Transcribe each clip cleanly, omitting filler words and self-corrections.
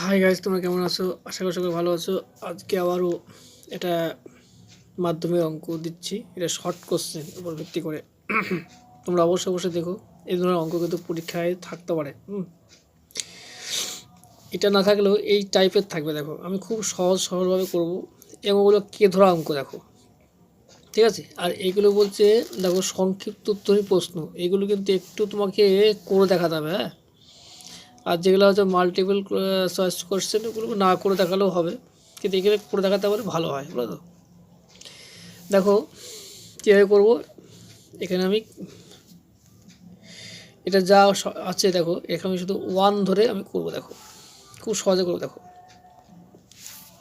Hi guys, তোমরা কেমন আছো? আশা করি সকলে ভালো আছো। আজকে আবারও এটা মাধ্যমিক অঙ্ক দিচ্ছি। এটা শর্ট কোশ্চেন উপর ভিত্তি করে। তোমরা অবশ্যই দেখো, এই ধরনের অঙ্ক কিন্তু পরীক্ষায় থাকতে পারে। এটা না থাকলেও এই টাইপের থাকবে। দেখো, আমি খুব সরলভাবে করবো। এগুলো কে ধরা অঙ্ক দেখো, ঠিক আছে? আর এগুলো বলছে দেখো সংক্ষিপ্ত উত্তরী প্রশ্ন, এগুলো কিন্তু একটু তোমাকে করে দেখাতে হবে। হ্যাঁ, আর যেগুলো হচ্ছে মাল্টিপল চয়েস কোশ্চেন, ওগুলো না করে দেখালেও হবে, কিন্তু এগুলো করে দেখাতে পারলে ভালো হয়, বুঝলো তো? দেখো কীভাবে করবো। এখানে আমি এটা যা আছে দেখো, এখানে আমি শুধু ওয়ান ধরে আমি করবো। দেখো খুব সহজে করবো। দেখো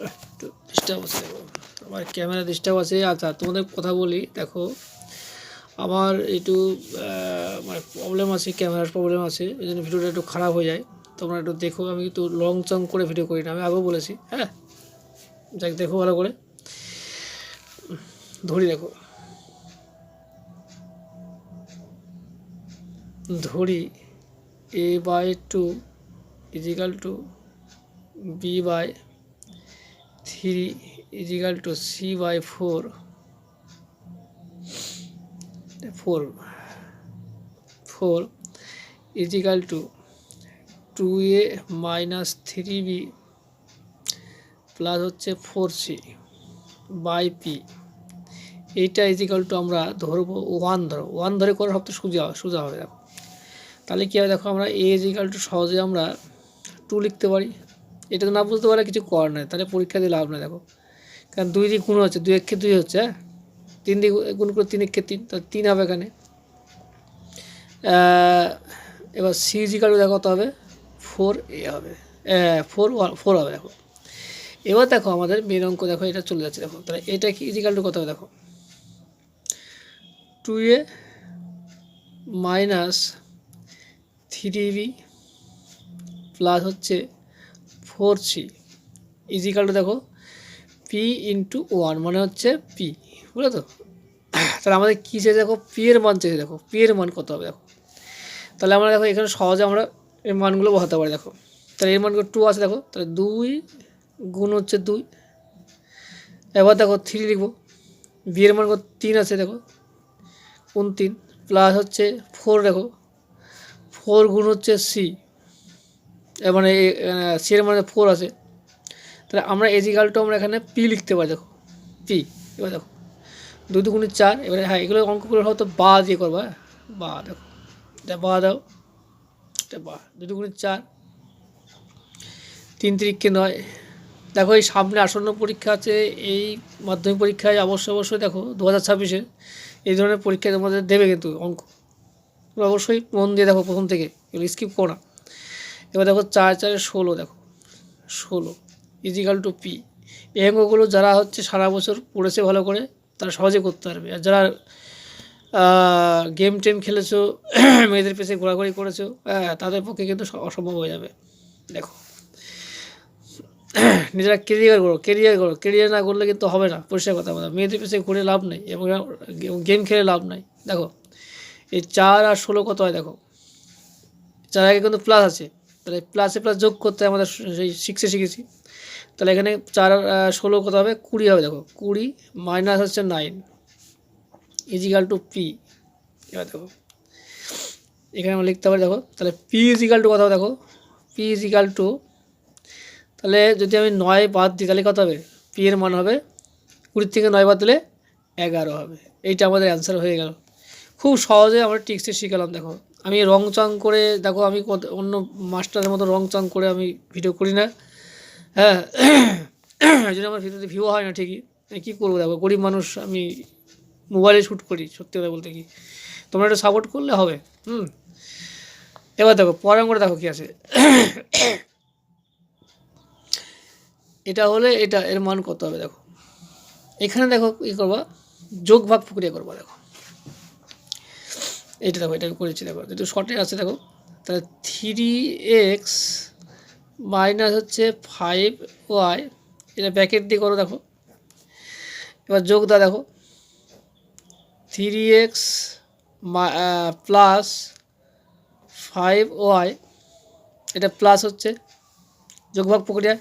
একটু ডিস্টার্ব আছে, দেখো আমার ক্যামেরা ডিস্টার্ব আছে। আচ্ছা, তোমাদের কথা বলি। দেখো আমার একটু মানে প্রবলেম আছে, ক্যামেরার প্রবলেম আছে, ওই জন্য ভিডিওটা একটু খারাপ হয়ে যায়। তোমরা একটু দেখো, আমি একটু লং চং করে ভিডিও করি না, আমি আগেও বলেছি। হ্যাঁ, যাক দেখো ভালো করে ধরি। দেখো ধরি a/2 equal to b/3 equal to c/4 4 equal to 2a minus 3b plus হচ্ছে 4c বাই পি। এইটা ইজিক্যাল টু আমরা ধরবো ওয়ান। ওয়ান ধরে করে সব তো সোজা হবে। দেখো তাহলে কী হবে, দেখো আমরা এ ইজিক্যাল টু সহজে আমরা 2 লিখতে পারি। এটা তো না বুঝতে পারলে কিছু করার নেই, তাহলে পরীক্ষা দিয়ে লাভ নেই। দেখো কারণ 2 দিয়ে গুণ হচ্ছে, 2 একে 2 হচ্ছে। হ্যাঁ, 3 দিয়ে গুণ করে 3 একে 3, তাহলে 3 হবে এখানে। এবার সি ইজিক্যাল টু দেখো কত হবে, 4a হবে, 4 হবে। দেখো এবার দেখো আমাদের মেন অঙ্ক, দেখো এটা চলে যাচ্ছে। দেখো তাহলে এটা কি ইজিক্যাল টু কত হবে, দেখো 2a মাইনাস 3b প্লাস হচ্ছে 4c ইজিক্যাল টু দেখো পি ইন্টু 1 মানে হচ্ছে পি, বুঝলো তো? তাহলে আমাদের কী চেয়েছে, দেখো পি এর মান চেয়েছে। দেখো পি এর মান কত হবে, দেখো তাহলে আমরা দেখো এখানে সহজে আমরা এর মানগুলো বসাতে পারি। দেখো তাহলে এর মানগুলো 2 আছে। দেখো তাহলে 2 গুণ হচ্ছে 2। এবার দেখো 3 লিখবো, বি এর মান 3 আছে। দেখো কোন 3 প্লাস হচ্ছে 4। দেখো 4 গুণ হচ্ছে সি, মানে সি এর মানে 4 আছে। তাহলে আমরা ইজিক্যাল টু আমরা এখানে পি লিখতে পারি। দেখো পি। এবার দেখো 2 2 4। এবারে হ্যাঁ, এগুলো অঙ্কগুলো হয়তো বা দিয়ে করবো। হ্যাঁ, বা দেখো এটা বা দাও, এটা বা 2 2 4, 3 3 9। দেখো এই সামনে আসন্ন পরীক্ষা আছে, এই মাধ্যমিক পরীক্ষায় অবশ্যই দেখো 2026-এ এই ধরনের পরীক্ষা তোমাদের দেবে কিন্তু অঙ্ক। তোমরা অবশ্যই মন দিয়ে দেখো প্রথম থেকে, এগুলো স্কিপ করো না। এবার দেখো 4 4 16। দেখো 16 ইজিক্যাল টু পি। এই অঙ্কগুলো যারা হচ্ছে সারা বছর পড়েছে ভালো করে, তারা সহজে করতে পারবে। আর যারা গেম টেম খেলেছো, মেয়েদের পেছে ঘোরাঘুরি করেছো, তাদের পক্ষে কিন্তু অসম্ভব হয়ে যাবে। দেখো নিজেরা কেরিয়ার না করলে কিন্তু হবে না। পরিষ্কার কথা বলা, মেয়েদের পেছে ঘুরে লাভ নেই এবং গেম খেলে লাভ নাই। দেখো এই 4 আর 16 কত হয়, দেখো 4 আগে কিন্তু প্লাস আছে, তাহলে প্লাসে প্লাস যোগ করতে আমাদের সেই 6-এ শিখেছি। তাহলে এখানে 4 আর 16 কত হবে, 20 হবে। দেখো 20 মাইনাস হচ্ছে 9 ইজিক্যাল টু পি। এবার দেখো এখানে আমরা লিখতে পারি। দেখো তাহলে পি ইজিক্যাল টু কত হবে, দেখো পি ইজিক্যাল টু, তাহলে যদি আমি 9 বাদ দিই তাহলে কত হবে, পি এর মান হবে 20 থেকে 9 বাদ দিলে 11 হবে। এইটা আমাদের অ্যান্সার হয়ে গেল। খুব সহজে আমরা টিক্সে শিখালাম। দেখো আমি রং চং করে, দেখো আমি অন্য মাস্টারের মতো রং চং করে আমি ভিডিও করি না। হ্যাঁ, এই জন্য আমার ভিডিওতে ভিউ হয় না ঠিকই। কী করবো, দেখো গরিব মানুষ, আমি মোবাইলে শ্যুট করি। সত্যি কথা বলতে কি, তোমরা একটু সাপোর্ট করলে হবে। এবার দেখো পরের অঙ্কটা দেখো কী আছে। এটা হলে এটা এর মান কত হবে, দেখো এখানে দেখো কী করবা, যোগ ভাগ প্রক্রিয়া করবা। দেখো এটা দেখো, এটা করেছি। দেখো যেহেতু শর্টে আছে, দেখো তাহলে 3x মাইনাস হচ্ছে 5y, এটা ব্যাকেট দিয়ে করো। দেখো এবার যোগ দাও। দেখো 3x প্লাস 5y, এটা প্লাস হচ্ছে যোগভাগ প্রক্রিয়া।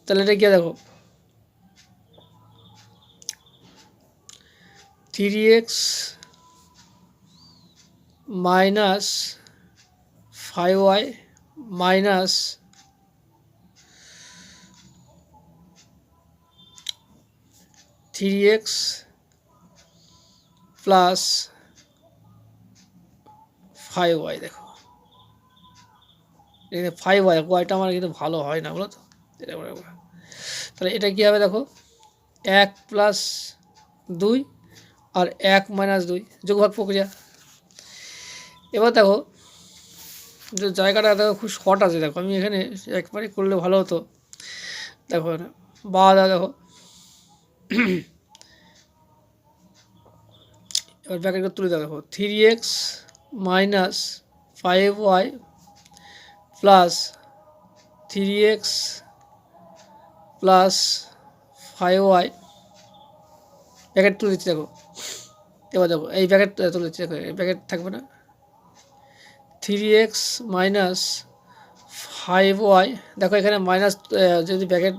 তাহলে এটা কি দেখো 3x minus 5y minus 3x plus 5y। দেখো এখানে 5y, ওয়াইটা আমার কিন্তু ভালো হয় না, বলো তো। তাহলে এটা কী হবে দেখো 1 প্লাস 2 আর 1 মাইনাস 2, যোগভাগ প্রক্রিয়া। এবার দেখো জায়গাটা দেখো খুব শর্ট আছে, দেখো আমি এখানে একবারে করলে ভালো হতো। দেখো বা দেখো এবার ব্যাকেটটা তুলে দেখো 3x minus 5y plus 3x plus 5y, bracket তুলে দিচ্ছি দেখো। এবার দেখো এই ব্যাকেট তুলে দিচ্ছি দেখো, এই ব্যাকেট থাকবে না, 3x মাইনাস 5y। দেখো এখানে মাইনাস, যদি ব্যাকেট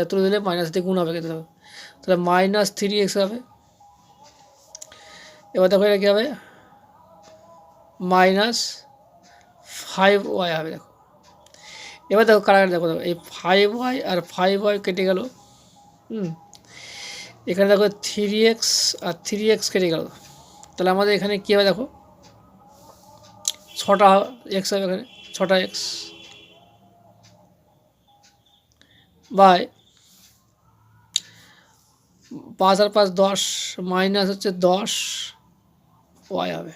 তুলে দিলে মাইনাস দিয়ে গুণ হবে কিন্তু, দেখো তাহলে মাইনাস 3x হবে। এবার দেখো এটা কী হবে মাইনাস 5y হবে। দেখো এবার দেখো কারাগার দেখো, দেখো এই 5y আর 5y কেটে গেল। এখানে দেখো 3x আর 3x কেটে গেল। তাহলে আমাদের এখানে কী হবে দেখো 6টা x হবে, এখানে 6টা x বাই 5 আর 5 10 মাইনাস হচ্ছে 10y হবে,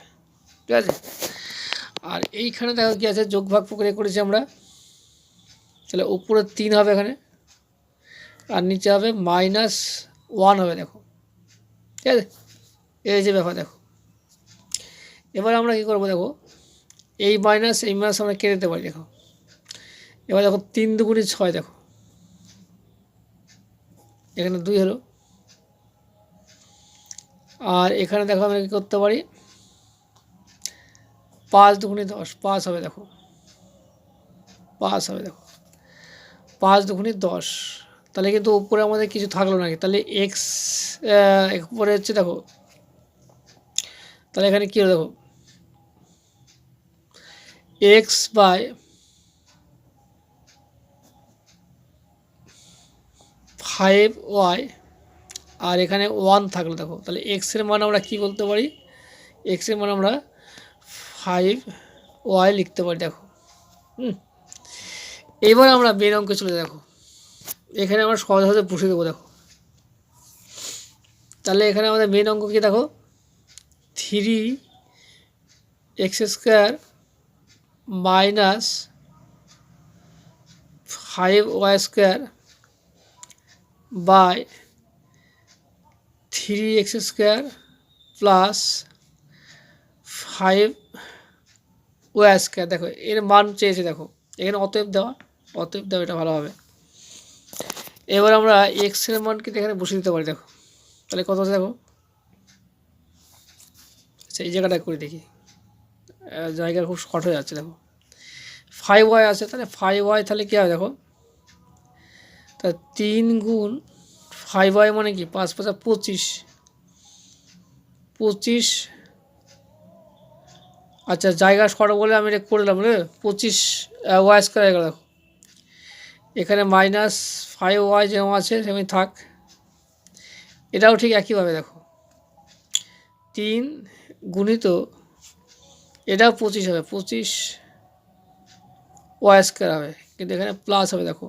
ঠিক আছে। আর এইখানে দেখো কী আছে যোগভাগ প্রক্রিয়া করেছি আমরা, তাহলে উপরে 3 হবে এখানে আর নিচে হবে -1 হবে। দেখো ঠিক আছে, এই যে ব্যাপার। দেখো এবার আমরা কী করবো দেখো এই মাইনাস আমরা কেটে দিতে পারি। দেখো এবার দেখো 3 দুগুণে 6, দেখো এখানে 2 হলো। আর এখানে দেখো আমরা কী করতে পারি 5 দুগুণে 10, 5 হবে। দেখো 5 হবে, দেখো 5 দুগুণে 10। তাহলে কিন্তু উপরে আমাদের কিছু থাকলো নাকি, তাহলে এক্স উপরে হচ্ছে দেখো, তাহলে এখানে কী হলো দেখো এক্স বাই 5y আর এখানে 1 থাকলো। দেখো তাহলে এক্সের মান আমরা কী বলতে পারি, এক্সের মান আমরা 5y লিখতে পারি। দেখো এইবার আমরা মেন অঙ্কে চলে, দেখো এখানে আমরা সহজে সহজে বসে দেবো। দেখো তাহলে এখানে আমাদের মেন অঙ্ক কি দেখো 3x² minus 5y² by 3x² plus 5y²। দেখো এর মান চেয়েছে, দেখো এখানে অতএব দেওয়া, এটা ভালো হবে। এবার আমরা এক্সের মান কিন্তু এখানে বসে দিতে পারি। দেখো তাহলে কত আছে দেখো, আচ্ছা এই জায়গাটা করে দেখি, জায়গা খুব শর্ট হয়ে যাচ্ছে। দেখো 5y আছে, তাহলে 5y তাহলে কী হবে দেখো, তা 3 গুণ 5y মানে কি 5 5 25, 25। আচ্ছা জায়গা শর্ট বলে আমি এটা করে দিলাম রে, 25y² হয়ে গেল। দেখো এখানে -5y যেমন আছে সেমনি থাক, এটাও ঠিক একইভাবে। দেখো 3 গুণিত এটাও 25 হবে, 25y² হবে, কিন্তু এখানে প্লাস হবে। দেখো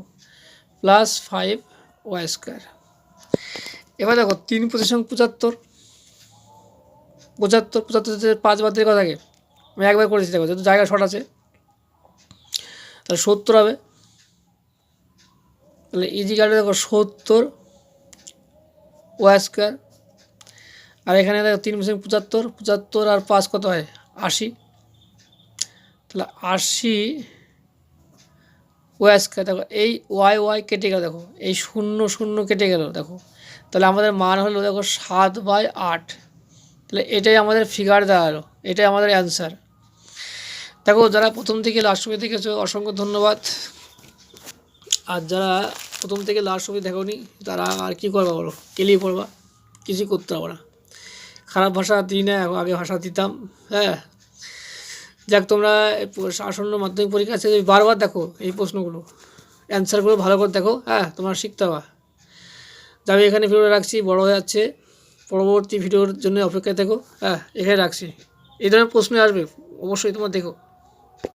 প্লাস 5y²। এবার দেখো 3 × 5 = 75, 75 5 বাদ দিয়ে কত থাকে, আমি একবার করেছি। দেখো যেহেতু জায়গা শর্ট আছে তাহলে 70 হবে। তাহলে ইজি কাটে দেখো 70y²। আর এখানে দেখো 3 × 75, 75 আর 5 কত হয় 80, তাহলে 80y²। দেখো এই y কেটে গেল, দেখো এই 0 0 কেটে গেল। দেখো তাহলে আমাদের মান হলো দেখো 7/8। তাহলে এটাই আমাদের ফিগার দাঁড়ালো, এটাই আমাদের অ্যান্সার। দেখো যারা প্রথম থেকে লাস্ট পর্যন্ত দেখেছো অসংখ্য ধন্যবাদ। আর যারা প্রথম থেকে লাস্ট অবধি দেখোনি তারা আর কী করবা বলো, কেলিয়ে পড়বা, কিছুই করতে পারবো না। খারাপ ভাষা দিই না, আগে ভাষা দিতাম। হ্যাঁ, যাক, তোমরা আসন্ন মাধ্যমিক পরীক্ষা আছে, বারবার দেখো এই প্রশ্নগুলো, অ্যান্সারগুলো ভালো করে দেখো। হ্যাঁ, তোমরা শিখতে পারবা। যাবে, এখানে ভিডিওটা রাখছি, বড় হয়ে যাচ্ছে, পরবর্তী ভিডিওর জন্য অপেক্ষায় থেকো। হ্যাঁ, এখানে রাখছি। এই ধরনের প্রশ্ন আসবে অবশ্যই, তোমরা দেখো।